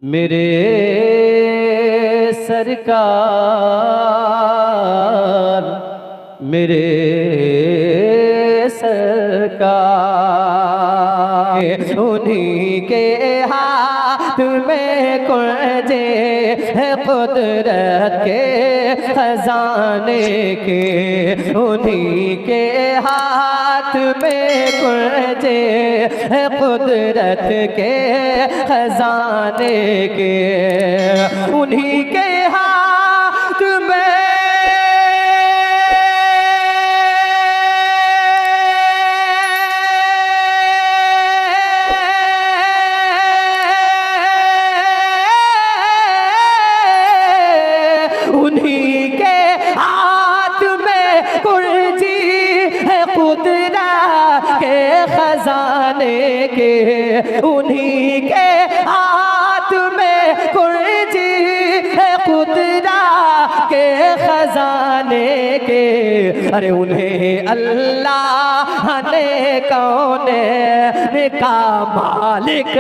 मेरे सरकार, मेरे सरकार, उन्हीं के हाथ में कुंजे है कुदरत के खजाने के, उन्हीं के हाथ में कुंजे है कुदरत के खजाने के, उन्हीं के हाथ में उन्हीं के हाथ में कुंजी है कुदरत के खजाने के, उन्हीं के हाथ में कुंजी है कुदरत के खजाने के। अरे उन्हें अल्लाह ने कौने का मालिक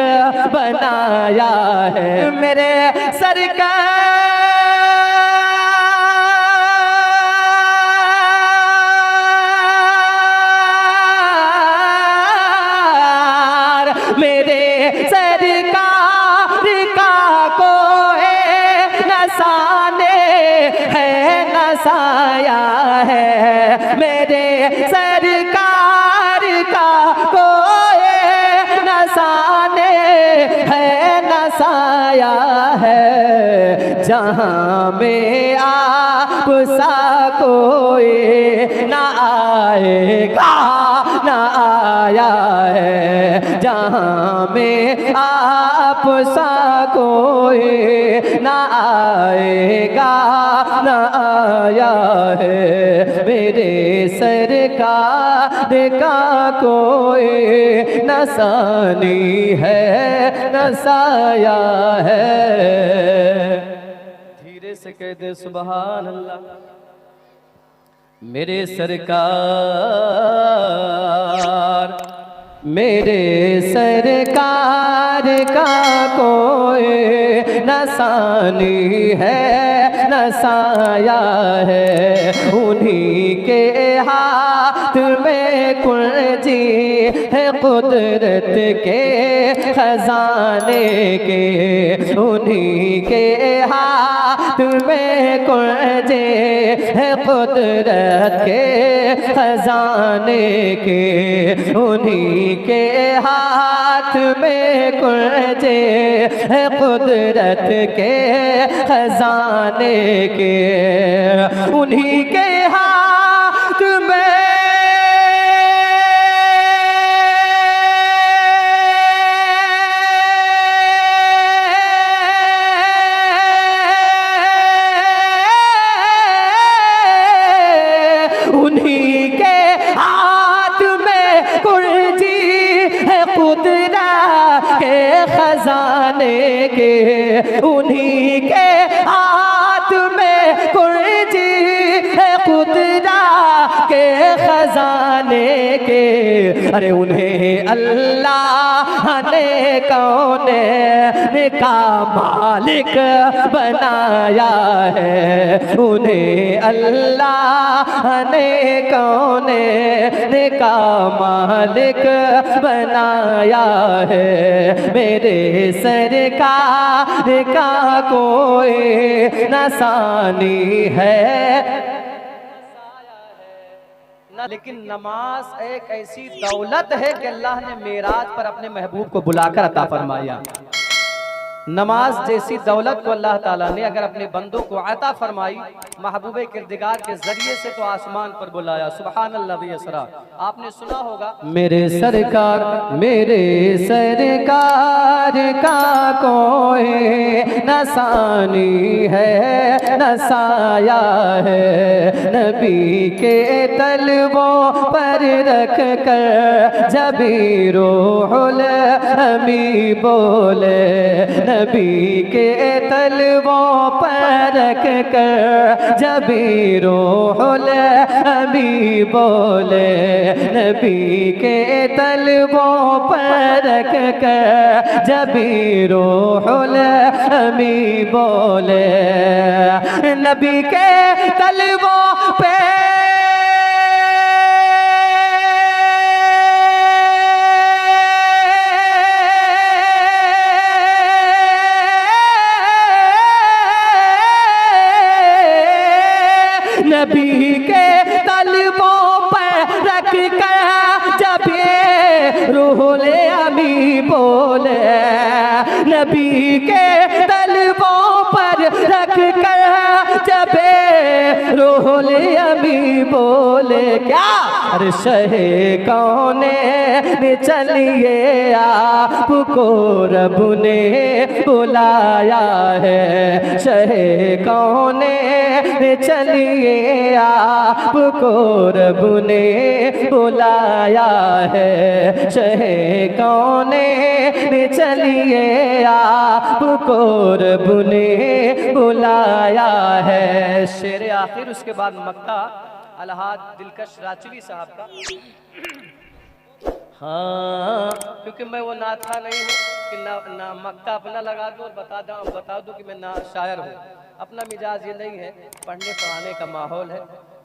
बनाया है। मेरे सरकार, मेरे सरकार का कोई नसाने है नसाया है। मेरे सरकार का कोई नसाने है नसाया है। जहाँ में आप सा कोई ना आएगा ना आया है। जहाँ में आप सा कोई ना आएगा ना आया है। मेरे सरकार का कोई नसानी है नसाया है। धीरे से कह दे सुभान अल्लाह। मेरे सरकार, मेरे सरकार का कोई नसानी है नसाया है। उन्हीं के हाथ में कुंजी है कुदरत के खजाने के, उन्हीं के हाथ में कुंजी है कुदरत के खजाने के, उन्हीं के हाथ में कुंजे है कुदरत के खजाने के, उन्हीं के हाथ में उन्हीं के हाथ में कुंजी है कुदरत के खजाने के, उन्हीं के हाथ में कुंजी है कुदरत के खजाने के। अरे उन्हें अल्लाह ने कौने का मालिक बनाया है। उन्हें अल्लाह ने कौने का मालिक बनाया है। मेरे सरकार का कोई नसानी है। लेकिन नमाज एक ऐसी दौलत है कि अल्लाह ने मेराज पर अपने महबूब को बुलाकर अता फरमाया। नमाज जैसी दौलत को अल्लाह ताला ने अगर अपने बंदों को अता फरमाई महबूबे किरदिगार के जरिए से तो आसमान पर बुलाया। सुभान अल्लाह व यसरा। आपने सुना होगा मेरे सरकार का कोई न सानी है न साया है, नबी के तलवों पर रख कर जबी रूहुल अमी बोले, नबी के तलवों पर रख कर जबी रूहुल अमी बोले, नबी के तलवों पर रख कर जबी रूहुल अमी बोले, नबी के तलवों पे नबी के तलवों पर रख कर जब रूहुल अमी बोले, नबी के तलवों पर रख कर जब रूहुल अमी बोले, क्या अरे शहे कौने चलिए आपको रब ने बुलाया है, शहे कौने चलिए आपको रब ने बुलाया है, शहे कौने चलिए आपको रब ने बुलाया है। शेर आखिर उसके बाद मक्ता अलहाज दिलकश राचवी साहब का। हाँ, क्योंकि मैं वो नाथा नहीं हूँ कि ना मक्ता अपना लगा दूँ और बता दूँ कि मैं ना शायर हूँ। अपना मिजाज ये नहीं है, पढ़ने पढ़ाने का माहौल है,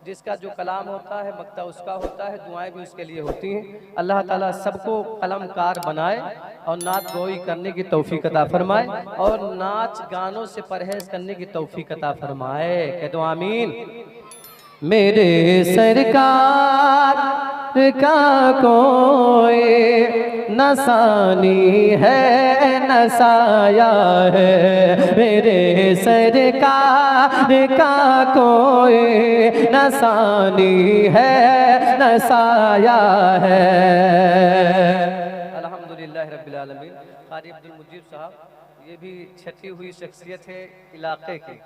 जिसका जो कलाम होता है मक्ता उसका होता है, दुआएं भी उसके लिए होती हैं। अल्लाह ताला सबको कलमकार बनाए और नात गोई करने की तौफीक अता फरमाए और नाच गानों से परहेज करने की तौफीक अता फरमाए। कह दो आमीन। मेरे सरकार का कोई न सानी है न साया है, मेरे सरकार का कोई न सानी है न साया है। अल्हम्दुलिल्लाह रब्बिल आलमीन। कारी अब्दुल मुजीब साहब ये भी छठी हुई शख्सियत है इलाके की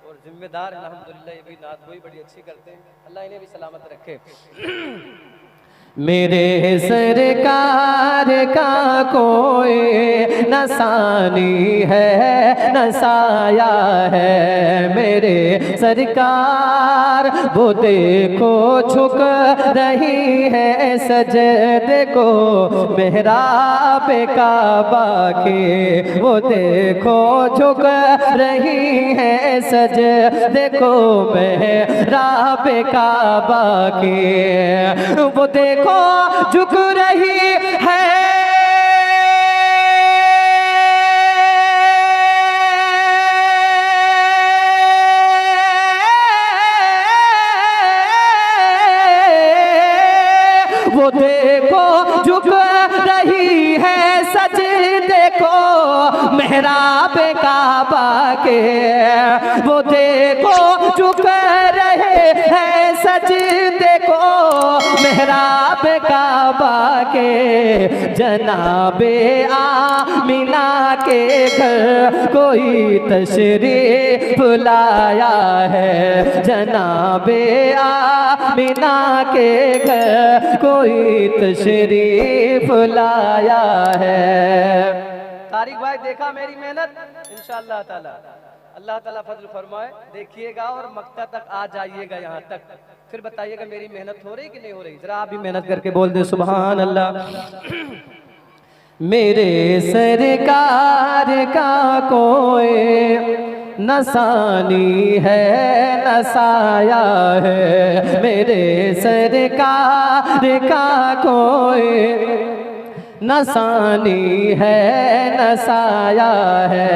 और जिम्मेदार अल्हम्दुलिल्लाह, ये भी नात गोई बड़ी अच्छी करते हैं, अल्लाह इन्हें भी सलामत रखे। मेरे सरकार का कोई न सानी है न साया है, मेरे सरकार वो देखो झुक रही है सजदे को मेहराब काबा के, वो देखो झुक रही है सजदे को मेहराब काबा के, वो देखो झुक रही है वो देखो झुक रही है सजदे को मेहराब काबा के, वो देखो झुक रहे हैं सजदे को मेहराब काबा के, जनाबे आमिना के घर कोई तशरीफ लाया है, जनाबे आमिना के घर कोई तशरीफ लाया है। तारिक भाई देखा मेरी मेहनत, इंशाअल्लाह ताला अल्लाह ताला फजल फरमाए, देखिएगा और मक्ता तक आ जाइएगा यहाँ तक, फिर बताइएगा मेरी मेहनत हो रही कि नहीं हो रही। जरा आप भी मेहनत करके बोल दे सुभान अल्लाह। मेरे सरकार का कोई न सानी है न साया है, मेरे सरकार का कोई न सानी है न साया है।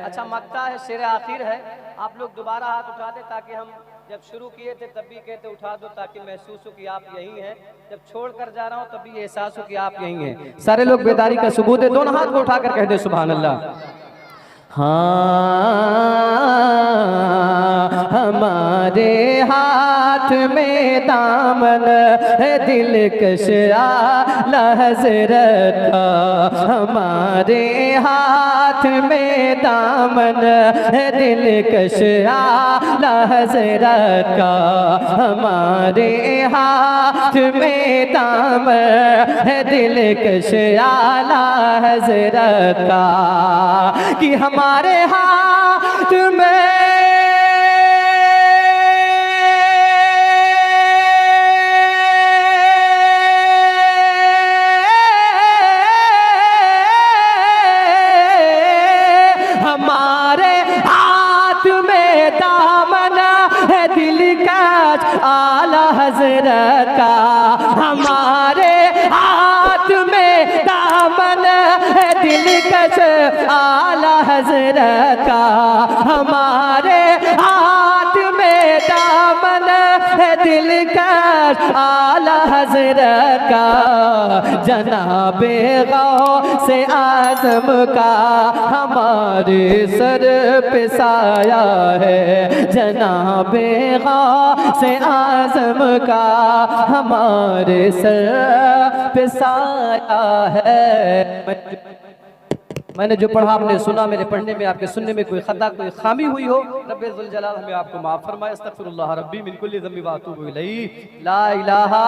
अच्छा मक्ता है, शेर आखिर है, आप लोग दोबारा हाथ उठा दे ताकि हम जब शुरू किए थे तब भी कहते उठा दो ताकि महसूस हो कि आप यही हैं, जब छोड़ कर जा रहा हूं तब भी एहसास हो कि आप यही हैं। सारे लोग बेदारी का सबूत है, दोनों हाथ को उठाकर कह दे सुभान अल्लाह। हाँ हमारे हाथ में दामन है दिलकश आला हज़रत का, हमारे हाथ में दामन है दिलकश आला हज़रत का, हमारे हाथ में दामन है दिलकश आला हज़रत का, कि हमारे हाथ में आला हज़रत का, हमारे हाथ में दामन है दिलकश आला हज़रत का, हमारे हाथ में दामन है दिलकश आला हज़रत का, जनाबे गौसे आज़म का हमारे सर पे साया है, जनाबे गौसे आज़म का हमारे सर पे साया है। मैंने जो पढ़ा आपने सुना, मेरे पढ़ने में आपके सुनने में कोई खता कोई खामी हुई हो, रब्बे ज़ुल जलाल हमें आपको माफ़ फरमाए। अस्तग़फिरुल्लाह रब्बी मिन कुल्लि ज़ंबि व अतूबु इलैहि। ला इलाहा,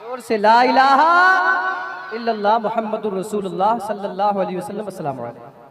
जोर से ला इलाहा इल्लल्लाह मुहम्मदुर रसूलुल्लाह सल्लल्लाहु अलैहि वसल्लम। अस्सलामु अलैकुम।